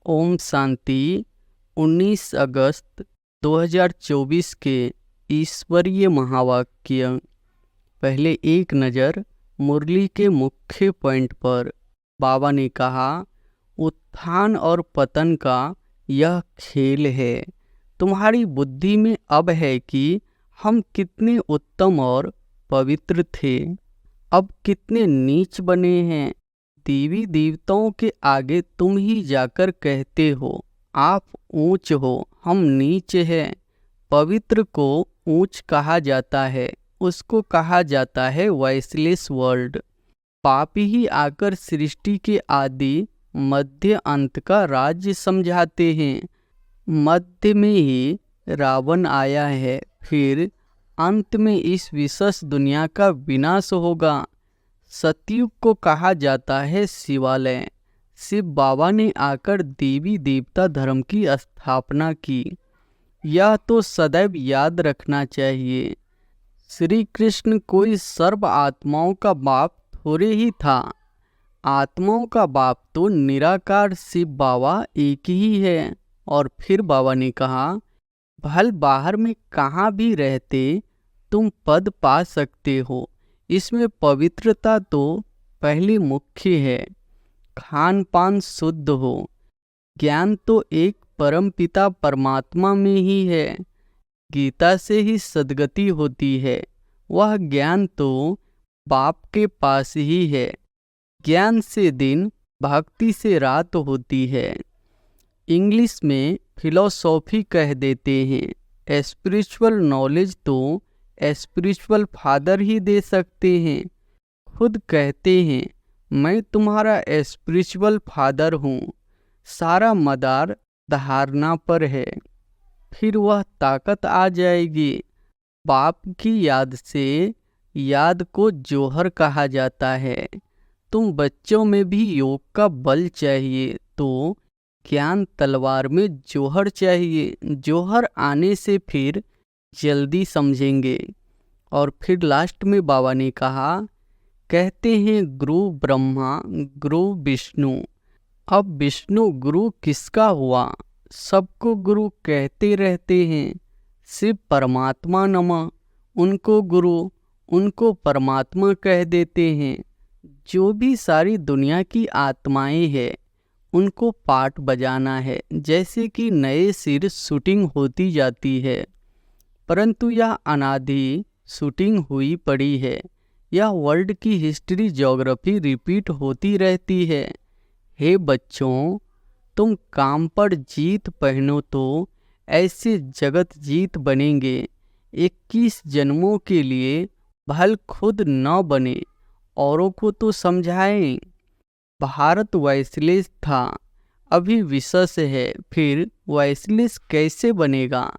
ओम शांति। 19 अगस्त 2024 के ईश्वरीय महावाक्य। पहले एक नज़र मुरली के मुख्य पॉइंट पर। बाबा ने कहा, उत्थान और पतन का यह खेल है। तुम्हारी बुद्धि में अब है कि हम कितने उत्तम और पवित्र थे, अब कितने नीच बने हैं। देवी देवताओं के आगे तुम ही जाकर कहते हो आप ऊंच हो, हम नीच हैं। पवित्र को ऊंच कहा जाता है, उसको कहा जाता है वॉइसलेस वर्ल्ड। पापी ही आकर सृष्टि के आदि मध्य अंत का राज्य समझाते हैं। मध्य में ही रावण आया है, फिर अंत में इस विशेष दुनिया का विनाश होगा। सतयुग को कहा जाता है शिवालय। शिव बाबा ने आकर देवी देवता धर्म की स्थापना की, यह तो सदैव याद रखना चाहिए। श्री कृष्ण कोई सर्व आत्माओं का बाप थोड़े ही था। आत्माओं का बाप तो निराकार शिव बाबा एक ही है। और फिर बाबा ने कहा, भल बाहर में कहाँ भी रहते तुम पद पा सकते हो। इसमें पवित्रता तो पहली मुख्य है। खान पान शुद्ध हो। ज्ञान तो एक परम पिता परमात्मा में ही है। गीता से ही सद्गति होती है, वह ज्ञान तो बाप के पास ही है। ज्ञान से दिन, भक्ति से रात होती है। इंग्लिश में फिलॉसॉफी कह देते हैं। स्पिरिचुअल नॉलेज तो स्पिरिचुअल फादर ही दे सकते हैं। खुद कहते हैं, मैं तुम्हारा स्पिरिचुअल फादर हूँ। सारा मदार धारणा पर है, फिर वह ताकत आ जाएगी। बाप की याद से, याद को जौहर कहा जाता है। तुम बच्चों में भी योग का बल चाहिए तो ज्ञान तलवार में जौहर चाहिए। जौहर आने से फिर जल्दी समझेंगे। और फिर लास्ट में बाबा ने कहा, कहते हैं गुरु ब्रह्मा गुरु विष्णु। अब विष्णु गुरु किसका हुआ? सबको गुरु कहते रहते हैं। शिव परमात्मा नमः, उनको गुरु, उनको परमात्मा कह देते हैं। जो भी सारी दुनिया की आत्माएं हैं, उनको पाठ बजाना है। जैसे कि नए सिर शूटिंग होती जाती है, परंतु यह अनादि शूटिंग हुई पड़ी है। यह वर्ल्ड की हिस्ट्री ज्योग्राफी रिपीट होती रहती है। हे बच्चों, तुम काम पर जीत पहनो तो ऐसे जगत जीत बनेंगे। 21 जन्मों के लिए भल खुद न बने, औरों को तो समझाएं। भारत वॉइसलेस था, अभी विशेष है, फिर वॉइसलेस कैसे बनेगा?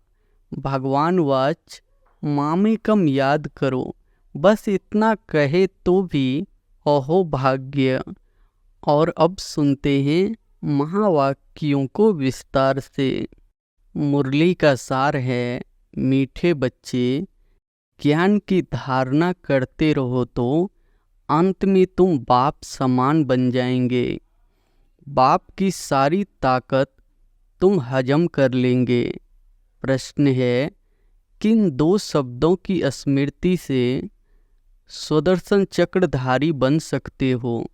भगवान वाच मामेकम याद करो, बस इतना कहे तो भी अहो भाग्य। और अब सुनते हैं महावाक्यों को विस्तार से। मुरली का सार है, मीठे बच्चे, ज्ञान की धारणा करते रहो तो अंत में तुम बाप समान बन जाएंगे। बाप की सारी ताकत तुम हजम कर लेंगे। प्रश्न है, किन दो शब्दों की स्मृति से सुदर्शन चक्रधारी बन सकते हो?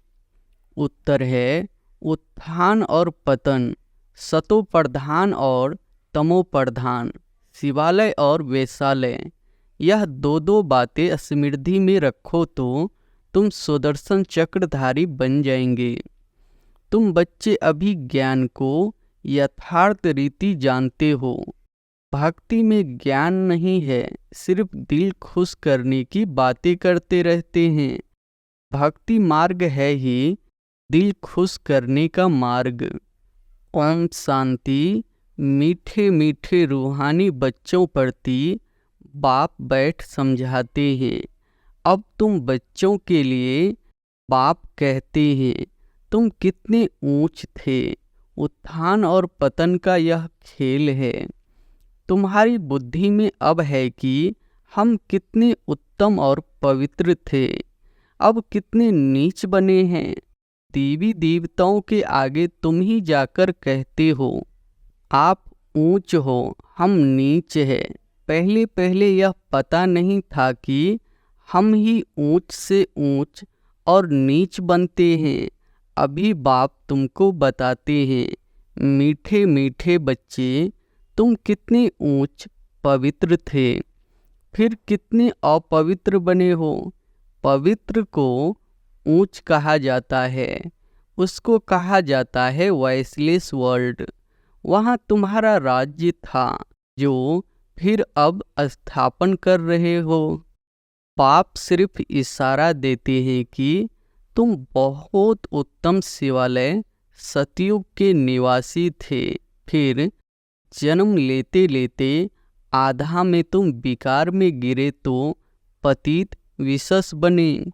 उत्तर है, उत्थान और पतन, सतो प्रधान और तमो प्रधान, शिवालय और वैशालय। यह दो बातें स्मृति में रखो तो तुम सुदर्शन चक्रधारी बन जाएंगे। तुम बच्चे अभी ज्ञान को यथार्थ रीति जानते हो। भक्ति में ज्ञान नहीं है, सिर्फ दिल खुश करने की बातें करते रहते हैं। भक्ति मार्ग है ही दिल खुश करने का मार्ग। ओम शांति। मीठे मीठे रूहानी बच्चों प्रति बाप बैठ समझाते हैं। अब तुम बच्चों के लिए बाप कहते हैं, तुम कितने ऊंच थे। उत्थान और पतन का यह खेल है। तुम्हारी बुद्धि में अब है कि हम कितने उत्तम और पवित्र थे, अब कितने नीच बने हैं। देवी देवताओं के आगे तुम ही जाकर कहते हो आप ऊंच हो, हम नीच है। पहले पहले यह पता नहीं था कि हम ही ऊंच से ऊंच और नीच बनते हैं। अभी बाप तुमको बताते हैं, मीठे मीठे बच्चे, तुम कितने ऊंच पवित्र थे, फिर कितने अपवित्र बने हो। पवित्र को ऊंच कहा जाता है, उसको कहा जाता है वॉइसलेस वर्ल्ड। वहाँ तुम्हारा राज्य था जो फिर अब स्थापन कर रहे हो। बाप सिर्फ इशारा देते हैं कि तुम बहुत उत्तम शिवालय सतयुग के निवासी थे, फिर जन्म लेते लेते आधा में तुम विकार में गिरे तो पतित विशस बने,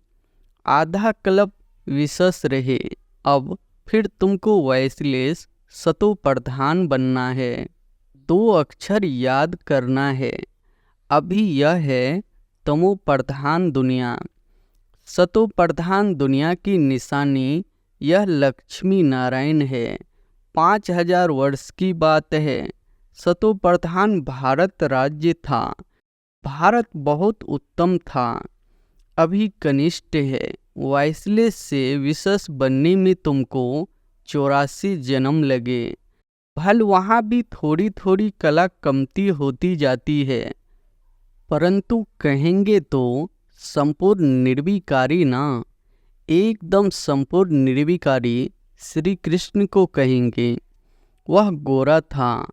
आधा कल्प विशस रहे। अब फिर तुमको वॉइसलेस सतो प्रधान बनना है। 2 अक्षर याद करना है। अभी यह है तमो प्रधान दुनिया। सतो प्रधान दुनिया की निशानी यह लक्ष्मी नारायण है। 5000 वर्ष की बात है। सतो प्रधान भारत राज्य था। भारत बहुत उत्तम था, अभी कनिष्ठ है। वॉइसलेस से विशेष बनने में तुमको 84 जन्म लगे। भल वहाँ भी थोड़ी थोड़ी कला कमती होती जाती है, परंतु कहेंगे तो संपूर्ण निर्विकारी ना। एकदम संपूर्ण निर्विकारी श्री कृष्ण को कहेंगे। वह गोरा था,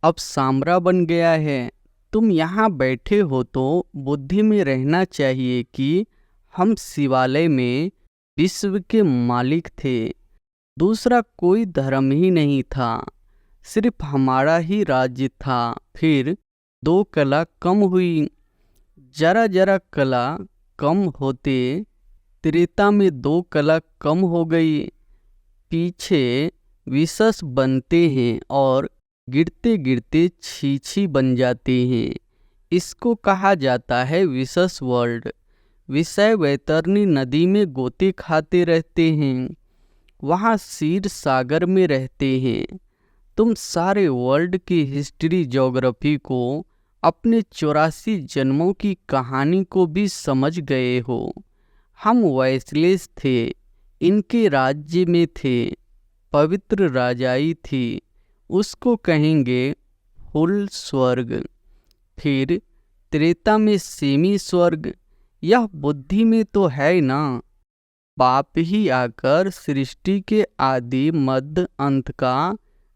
अब सांवरा बन गया है। तुम यहाँ बैठे हो तो बुद्धि में रहना चाहिए कि हम शिवालय में विश्व के मालिक थे। दूसरा कोई धर्म ही नहीं था, सिर्फ हमारा ही राज्य था। फिर 2 कला कम हुई, जरा जरा कला कम होते त्रेता में 2 कला कम हो गई। पीछे विशेष बनते हैं और गिरते गिरते छीछी बन जाते हैं। इसको कहा जाता है विशेष वर्ल्ड। विषय वैतरणी नदी में गोते खाते रहते हैं, वहाँ क्षीर सागर में रहते हैं। तुम सारे वर्ल्ड की हिस्ट्री ज्योग्राफी को, अपने 84 जन्मों की कहानी को भी समझ गए हो। हम वॉइसलेस थे, इनके राज्य में थे। पवित्र राजाई थी, उसको कहेंगे फुल स्वर्ग। फिर त्रेता में सेमी स्वर्ग। यह बुद्धि में तो है ना। बाप ही आकर सृष्टि के आदि मध्य अंत का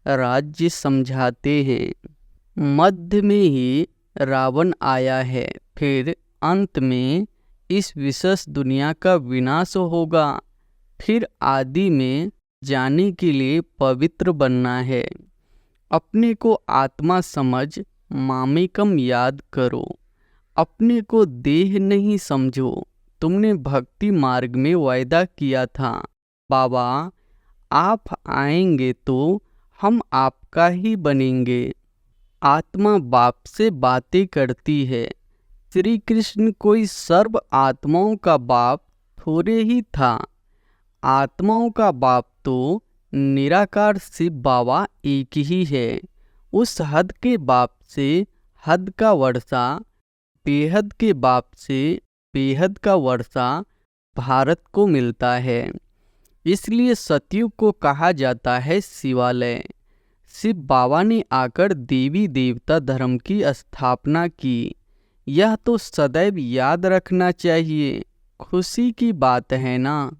राज्य समझाते हैं। मध्य में ही रावण आया है, फिर अंत में इस विशेष दुनिया का विनाश होगा। फिर आदि में जाने के लिए पवित्र बनना है। अपने को आत्मा समझ मामेकम याद करो, अपने को देह नहीं समझो। तुमने भक्ति मार्ग में वायदा किया था, बाबा आप आएंगे तो हम आपका ही बनेंगे। आत्मा बाप से बातें करती है। श्री कृष्ण कोई सर्व आत्माओं का बाप थोड़े ही था। आत्माओं का बाप तो निराकार शिव बाबा एक ही है। उस हद के बाप से हद का वर्षा, बेहद के बाप से बेहद का वर्षा भारत को मिलता है। इसलिए सतयुग को कहा जाता है शिवालय। शिव बाबा ने आकर देवी देवता धर्म की स्थापना की। यह तो सदैव याद रखना चाहिए। खुशी की बात है ना।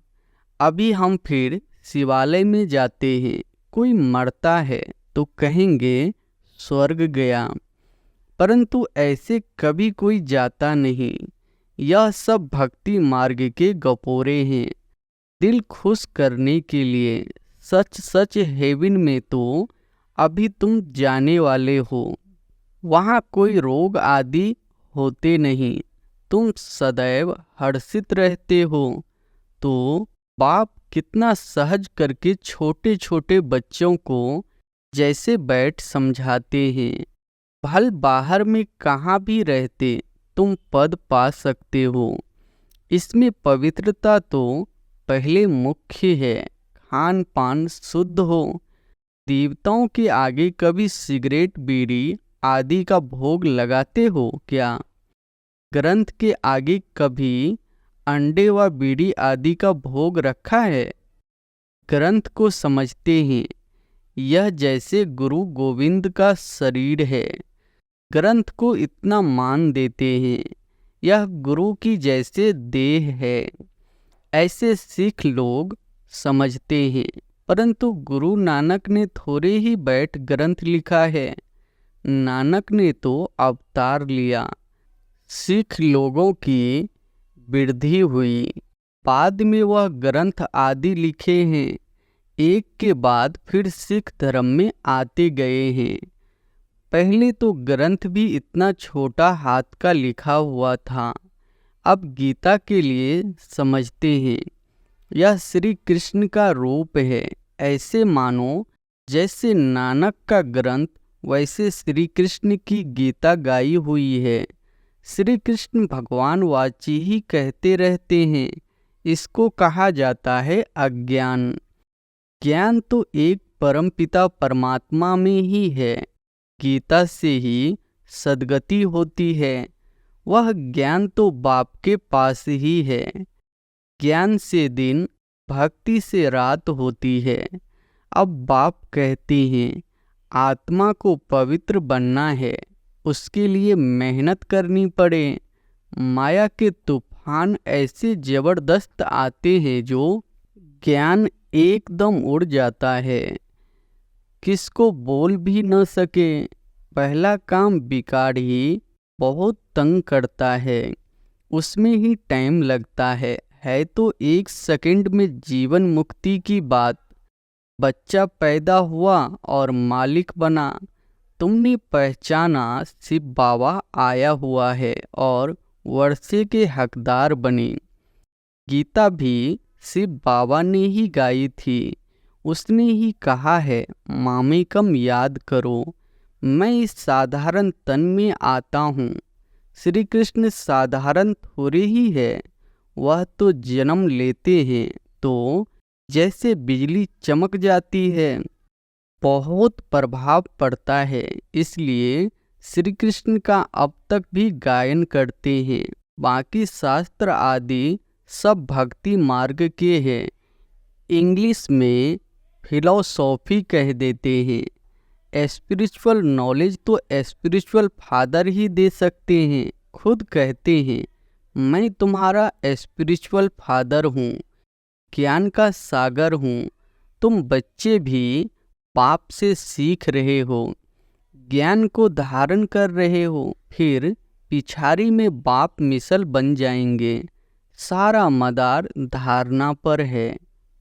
अभी हम फिर शिवालय में जाते हैं। कोई मरता है तो कहेंगे स्वर्ग गया, परंतु ऐसे कभी कोई जाता नहीं। यह सब भक्ति मार्ग के गपोरे हैं। दिल खुश करने के लिए सच सच हेवन में तो अभी तुम जाने वाले हो। वहाँ कोई रोग आदि होते नहीं, तुम सदैव हर्षित रहते हो। तो बाप कितना सहज करके छोटे छोटे बच्चों को जैसे बैठ समझाते हैं। भल बाहर में कहाँ भी रहते तुम पद पा सकते हो। इसमें पवित्रता तो पहले मुख्य है, खान पान शुद्ध हो। देवताओं के आगे कभी सिगरेट बीड़ी आदि का भोग लगाते हो क्या? ग्रंथ के आगे कभी अंडे व बीड़ी आदि का भोग रखा है? ग्रंथ को समझते हैं, यह जैसे गुरु गोविंद का शरीर है। ग्रंथ को इतना मान देते हैं, यह गुरु की जैसे देह है। ऐसे सिख लोग समझते हैं, परंतु गुरु नानक ने थोड़े ही बैठ ग्रंथ लिखा है। नानक ने तो अवतार लिया। सिख लोगों की वृद्धि हुई, बाद में वह ग्रंथ आदि लिखे हैं। एक के बाद फिर सिख धर्म में आते गए हैं। पहले तो ग्रंथ भी इतना छोटा हाथ का लिखा हुआ था। अब गीता के लिए समझते हैं, यह श्री कृष्ण का रूप है। ऐसे मानो जैसे नानक का ग्रंथ वैसे श्री कृष्ण की गीता गाई हुई है। श्री कृष्ण भगवान वाची ही कहते रहते हैं। इसको कहा जाता है अज्ञान। ज्ञान तो एक परमपिता परमात्मा में ही है। गीता से ही सद्गति होती है। वह ज्ञान तो बाप के पास ही है। ज्ञान से दिन, भक्ति से रात होती है। अब बाप कहते हैं आत्मा को पवित्र बनना है, उसके लिए मेहनत करनी पड़े। माया के तूफान ऐसे जबरदस्त आते हैं जो ज्ञान एकदम उड़ जाता है, किसको बोल भी न सके। पहला काम बिगाड़ ही बहुत तंग करता है, उसमें ही टाइम लगता है तो 1 सेकंड में जीवन मुक्ति की बात। बच्चा पैदा हुआ और मालिक बना। तुमने पहचाना शिव बाबा आया हुआ है और वर्षे के हकदार बने। गीता भी शिव बाबा ने ही गाई थी। उसने ही कहा है मामेकम याद करो, मैं इस साधारण तन में आता हूँ। श्री कृष्ण साधारण थोड़े ही है, वह तो जन्म लेते हैं तो जैसे बिजली चमक जाती है, बहुत प्रभाव पड़ता है। इसलिए श्री कृष्ण का अब तक भी गायन करते हैं। बाकी शास्त्र आदि सब भक्ति मार्ग के हैं। इंग्लिश में फिलॉसॉफी कह देते हैं। स्पिरिचुअल नॉलेज तो स्पिरिचुअल फादर ही दे सकते हैं। खुद कहते हैं मैं तुम्हारा स्पिरिचुअल फादर हूँ, ज्ञान का सागर हूँ। तुम बच्चे भी बाप से सीख रहे हो, ज्ञान को धारण कर रहे हो, फिर पिछाड़ी में बाप मिसल बन जाएंगे। सारा मदार धारणा पर है,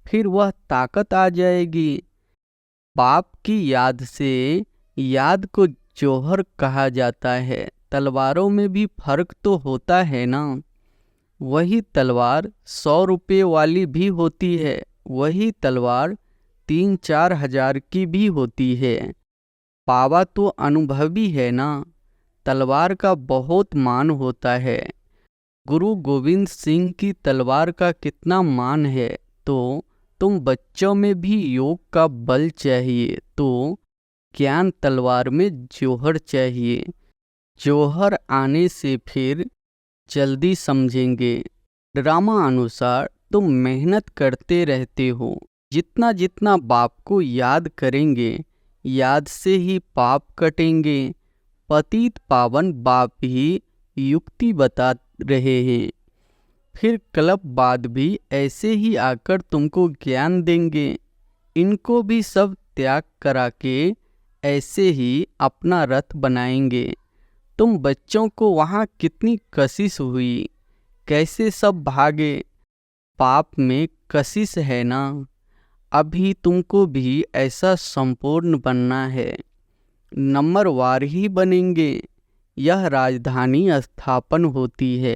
फिर वह ताकत आ जाएगी। बाप की याद से, याद को जौहर कहा जाता है। तलवारों में भी फर्क तो होता है ना। वही तलवार 100 रुपये वाली भी होती है, वही तलवार 3-4 हजार की भी होती है। पावा तो अनुभवी है ना। तलवार का बहुत मान होता है। गुरु गोविंद सिंह की तलवार का कितना मान है, तो तुम बच्चों में भी योग का बल चाहिए तो ज्ञान तलवार में जौहर चाहिए। जौहर आने से फिर जल्दी समझेंगे। ड्रामा अनुसार तुम मेहनत करते रहते हो। जितना जितना बाप को याद करेंगे, याद से ही पाप कटेंगे। पतित पावन बाप ही युक्ति बता रहे हैं। फिर कल्प बाद भी ऐसे ही आकर तुमको ज्ञान देंगे। इनको भी सब त्याग करा के ऐसे ही अपना रथ बनाएंगे। तुम बच्चों को वहाँ कितनी कशिश हुई, कैसे सब भागे। पाप में कशिश है ना। अभी तुमको भी ऐसा संपूर्ण बनना है। नंबरवार ही बनेंगे। यह राजधानी स्थापन होती है।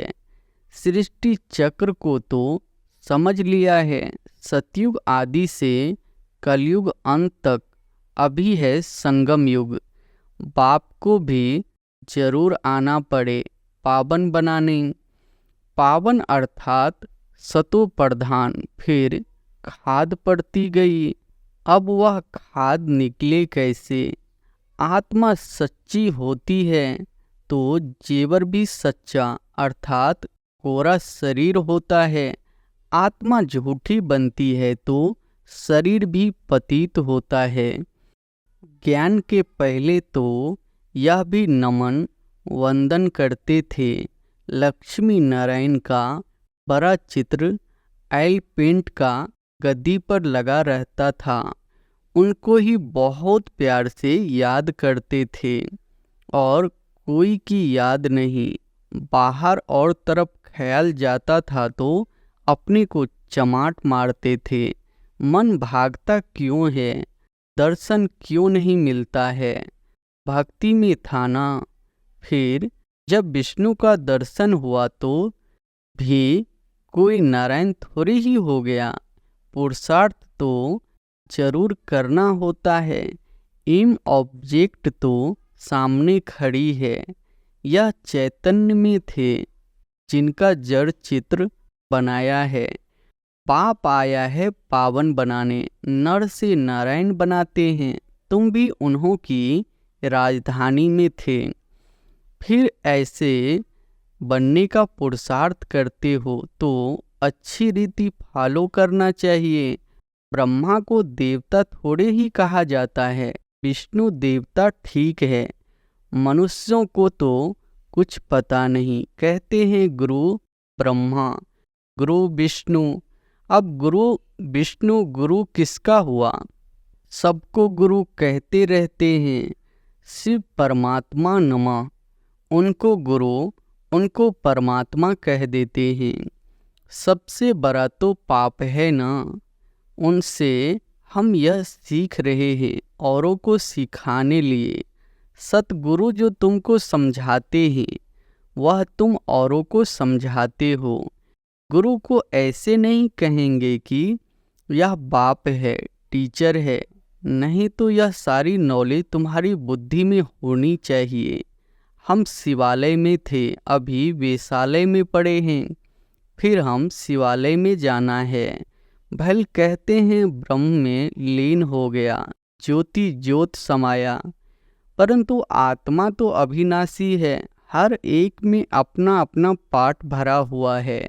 सृष्टि चक्र को तो समझ लिया है। सतयुग आदि से कलयुग अंत तक अभी है संगम युग। बाप को भी जरूर आना पड़े पावन बनाने। पावन अर्थात सतो प्रधान, फिर खाद पड़ती गई। अब वह खाद निकले कैसे? आत्मा सच्ची होती है तो जेवर भी सच्चा अर्थात कोरा शरीर होता है। आत्मा झूठी बनती है तो शरीर भी पतित होता है। ज्ञान के पहले तो यह भी नमन वंदन करते थे। लक्ष्मी नारायण का बड़ा चित्र ऑयल पेंट का गद्दी पर लगा रहता था। उनको ही बहुत प्यार से याद करते थे और कोई की याद नहीं। बाहर और तरफ ख्याल जाता था तो अपने को चमाट मारते थे। मन भागता क्यों है? दर्शन क्यों नहीं मिलता है? भक्ति में था ना। फिर जब विष्णु का दर्शन हुआ तो भी कोई नारायण थोड़ी ही हो गया। पुरुषार्थ तो जरूर करना होता है। एम ऑब्जेक्ट तो सामने खड़ी है। यह चैतन्य में थे जिनका जड़ चित्र बनाया है। पाप आया है पावन बनाने, नर से नारायण बनाते हैं। तुम भी उन्हों की राजधानी में थे, फिर ऐसे बनने का पुरुषार्थ करते हो तो अच्छी रीति फॉलो करना चाहिए। ब्रह्मा को देवता थोड़े ही कहा जाता है। विष्णु देवता ठीक है, मनुष्यों को तो कुछ पता नहीं। कहते हैं गुरु ब्रह्मा गुरु विष्णु। अब गुरु विष्णु गुरु किसका हुआ? सबको गुरु कहते रहते हैं। शिव परमात्मा नमः, उनको गुरु उनको परमात्मा कह देते हैं। सबसे बड़ा तो पाप है ना। उनसे हम यह सीख रहे हैं औरों को सिखाने लिए। सतगुरु जो तुमको समझाते हैं वह तुम औरों को समझाते हो। गुरु को ऐसे नहीं कहेंगे कि यह बाप है, टीचर है। नहीं तो यह सारी नॉलेज तुम्हारी बुद्धि में होनी चाहिए। हम शिवालय में थे, अभी वेश्यालय में पड़े हैं, फिर हम शिवालय में जाना है। भल कहते हैं ब्रह्म में लीन हो गया, ज्योति ज्योत समाया। परंतु आत्मा तो अविनाशी है। हर एक में अपना अपना पार्ट भरा हुआ है।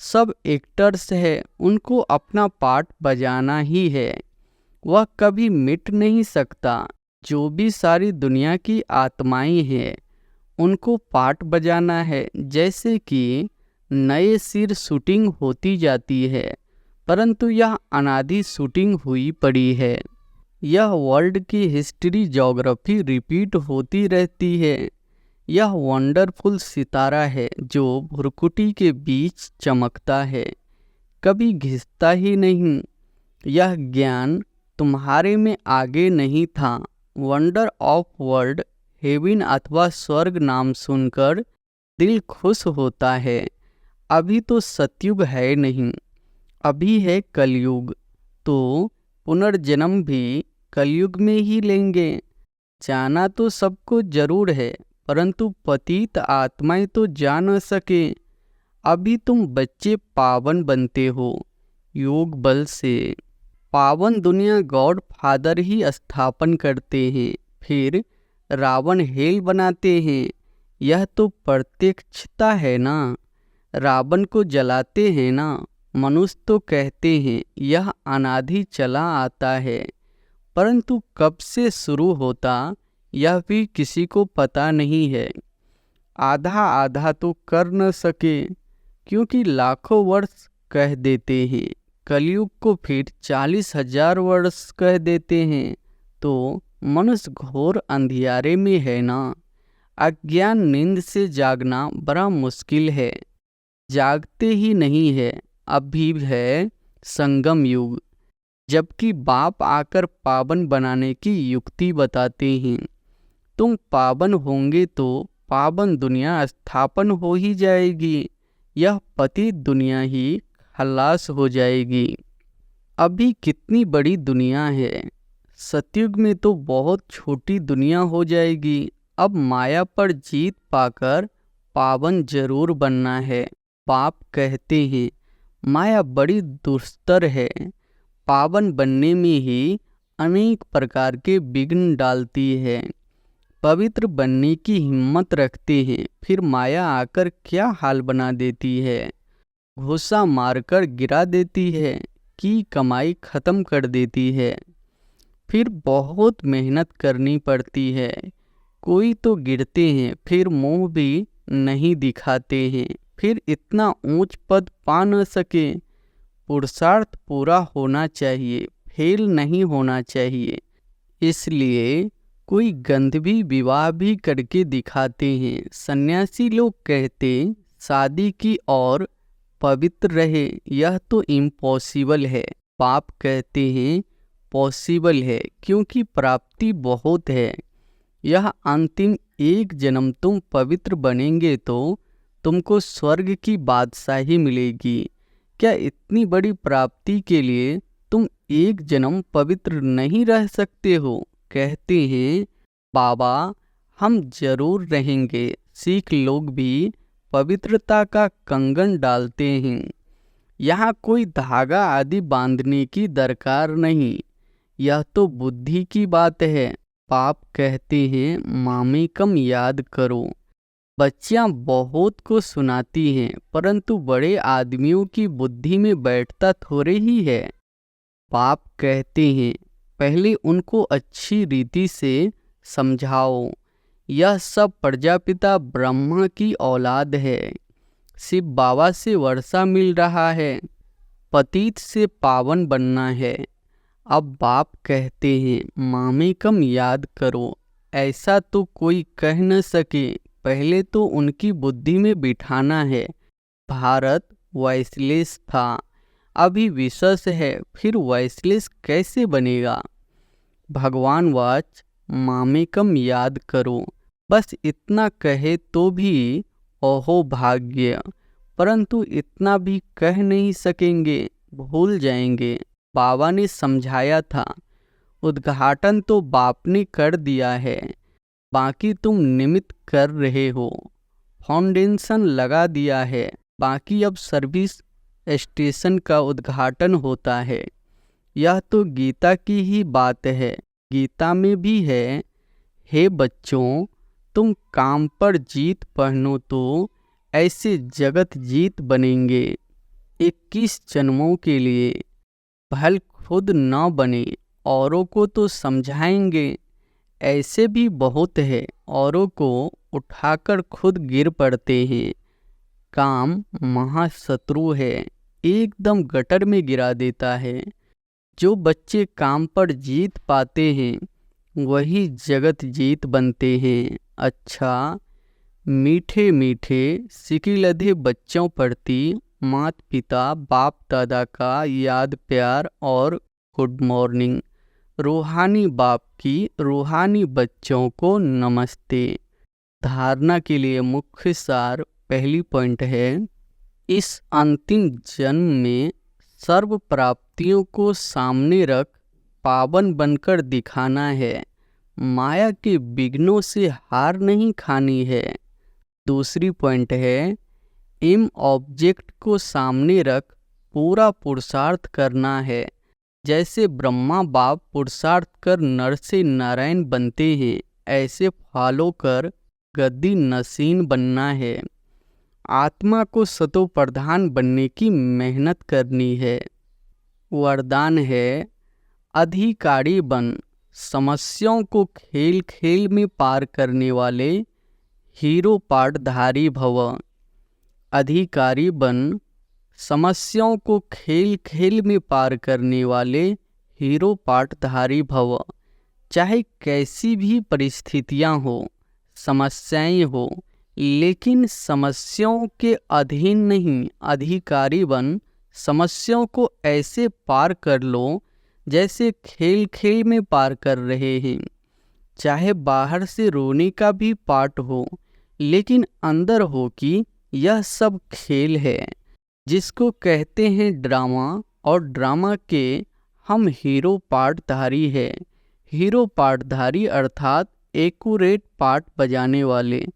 सब एक्टर्स है, उनको अपना पार्ट बजाना ही है। वह कभी मिट नहीं सकता। जो भी सारी दुनिया की आत्माएं हैं उनको पार्ट बजाना है। जैसे कि नए सिर शूटिंग होती जाती है, परंतु यह अनादि शूटिंग हुई पड़ी है। यह वर्ल्ड की हिस्ट्री ज्योग्राफी रिपीट होती रहती है। यह वंडरफुल सितारा है जो भुरकुटी के बीच चमकता है, कभी घिसता ही नहीं। यह ज्ञान तुम्हारे में आगे नहीं था। वंडर ऑफ वर्ल्ड हेवन अथवा स्वर्ग नाम सुनकर दिल खुश होता है। अभी तो सतयुग है नहीं, अभी है कलयुग। तो पुनर्जन्म भी कलयुग में ही लेंगे। जाना तो सबको जरूर है, परंतु पतित आत्माएं तो जा न सके। अभी तुम बच्चे पावन बनते हो योग बल से। पावन दुनिया गॉड फादर ही स्थापन करते हैं, फिर रावण हेल बनाते हैं। यह तो प्रत्यक्षता है ना। रावण को जलाते हैं ना। मनुष्य तो कहते हैं यह अनादि चला आता है, परंतु कब से शुरू होता यह भी किसी को पता नहीं है। आधा आधा तो कर न सके, क्योंकि लाखों वर्ष कह देते हैं। कलयुग को फिर 40,000 वर्ष कह देते हैं। तो मनुष्य घोर अंधियारे में है ना। अज्ञान नींद से जागना बड़ा मुश्किल है। जागते ही नहीं है। अभी है संगम युग, जबकि बाप आकर पावन बनाने की युक्ति बताते हैं। तुम पावन होंगे तो पावन दुनिया स्थापन हो ही जाएगी। यह पतित दुनिया ही खलास हो जाएगी। अभी कितनी बड़ी दुनिया है, सतयुग में तो बहुत छोटी दुनिया हो जाएगी। अब माया पर जीत पाकर पावन जरूर बनना है। बाप कहते हैं माया बड़ी दुस्तर है, पावन बनने में ही अनेक प्रकार के विघ्न डालती है। पवित्र बनने की हिम्मत रखते हैं, फिर माया आकर क्या हाल बना देती है। घुसा मारकर गिरा देती है कि कमाई खत्म कर देती है। फिर बहुत मेहनत करनी पड़ती है। कोई तो गिरते हैं, फिर मुंह भी नहीं दिखाते हैं, फिर इतना ऊंच पद पा न सके। पुरुषार्थ पूरा होना चाहिए, फेल नहीं होना चाहिए। इसलिए कोई गंधर्वी विवाह भी करके दिखाते हैं। सन्यासी लोग कहते शादी की और पवित्र रहे, यह तो इम्पॉसिबल है। पाप कहते हैं पॉसिबल है, क्योंकि प्राप्ति बहुत है। यह अंतिम एक जन्म तुम पवित्र बनेंगे तो तुमको स्वर्ग की बादशाही मिलेगी। क्या इतनी बड़ी प्राप्ति के लिए तुम एक जन्म पवित्र नहीं रह सकते हो? कहते हैं बाबा हम जरूर रहेंगे। सिख लोग भी पवित्रता का कंगन डालते हैं। यहाँ कोई धागा आदि बांधने की दरकार नहीं, यह तो बुद्धि की बात है। पाप कहते हैं मामेकम याद करो। बच्चियां बहुत को सुनाती हैं, परंतु बड़े आदमियों की बुद्धि में बैठता थोड़े ही है। पाप कहते हैं पहले उनको अच्छी रीति से समझाओ। यह सब प्रजापिता ब्रह्मा की औलाद है। शिव बाबा से वर्षा मिल रहा है, पतित से पावन बनना है। अब बाप कहते हैं मामेकम याद करो। ऐसा तो कोई कह न सके, पहले तो उनकी बुद्धि में बिठाना है। भारत वॉइसलेस था, अभी विशेष है, फिर वॉइसलेस कैसे बनेगा? भगवान वाच मामेकम याद करो। बस इतना कहे तो भी ओहो भाग्य, परंतु इतना भी कह नहीं सकेंगे, भूल जाएंगे। बाबा ने समझाया था, उद्घाटन तो बाप ने कर दिया है, बाकी तुम निमित्त कर रहे हो। फाउंडेशन लगा दिया है, बाकी अब सर्विस स्टेशन का उद्घाटन होता है। यह तो गीता की ही बात है। गीता में भी है, हे बच्चों तुम काम पर जीत पहनो तो ऐसे जगत जीत बनेंगे। 21 जन्मों के लिए भल खुद न बने, औरों को तो समझाएंगे। ऐसे भी बहुत है, औरों को उठाकर खुद गिर पड़ते हैं। काम महाशत्रु है, एकदम गटर में गिरा देता है। जो बच्चे काम पर जीत पाते हैं वही जगत जीत बनते हैं। अच्छा, मीठे मीठे सिकिलधे बच्चों प्रति माता पिता बाप दादा का याद प्यार और गुड मॉर्निंग। रूहानी बाप की रूहानी बच्चों को नमस्ते। धारणा के लिए मुख्य सार पहली पॉइंट है, इस अंतिम जन्म में सर्व प्राप्तियों को सामने रख पावन बनकर दिखाना है। माया के विघ्नों से हार नहीं खानी है। दूसरी पॉइंट है, एम ऑब्जेक्ट को सामने रख पूरा पुरुषार्थ करना है। जैसे ब्रह्मा बाप पुरुषार्थ कर नर से नारायण बनते हैं, ऐसे फॉलो कर गद्दी नसीन बनना है। आत्मा को सतो प्रधान बनने की मेहनत करनी है। वरदान है, अधिकारी बन, समस्याओं को खेल खेल में पार करने वाले हीरो पाठधारी भव। अधिकारी बन, समस्याओं को खेल खेल में पार करने वाले हीरो पाठधारी भव। चाहे कैसी भी परिस्थितियां हो, समस्याएं हो, लेकिन समस्याओं के अधीन नहीं, अधिकारी बन। समस्याओं को ऐसे पार कर लो जैसे खेल खेल में पार कर रहे हैं। चाहे बाहर से रोने का भी पार्ट हो, लेकिन अंदर हो कि यह सब खेल है, जिसको कहते हैं ड्रामा। और ड्रामा के हम हीरो पार्टधारी है। हीरो पार्टधारी अर्थात एक्यूरेट पार्ट बजाने वाले।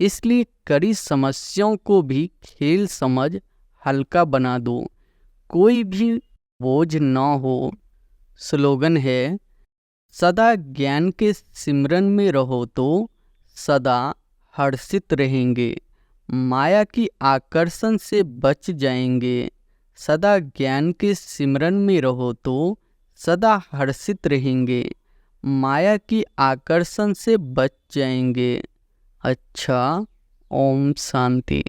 इसलिए कड़ी समस्याओं को भी खेल समझ हल्का बना दो। कोई भी बोझ न हो। स्लोगन है, सदा ज्ञान के सिमरन में रहो तो सदा हर्षित रहेंगे, माया की आकर्षण से बच जाएंगे। सदा ज्ञान के सिमरन में रहो तो सदा हर्षित रहेंगे, माया की आकर्षण से बच जाएंगे। अच्छा, ओम शांति।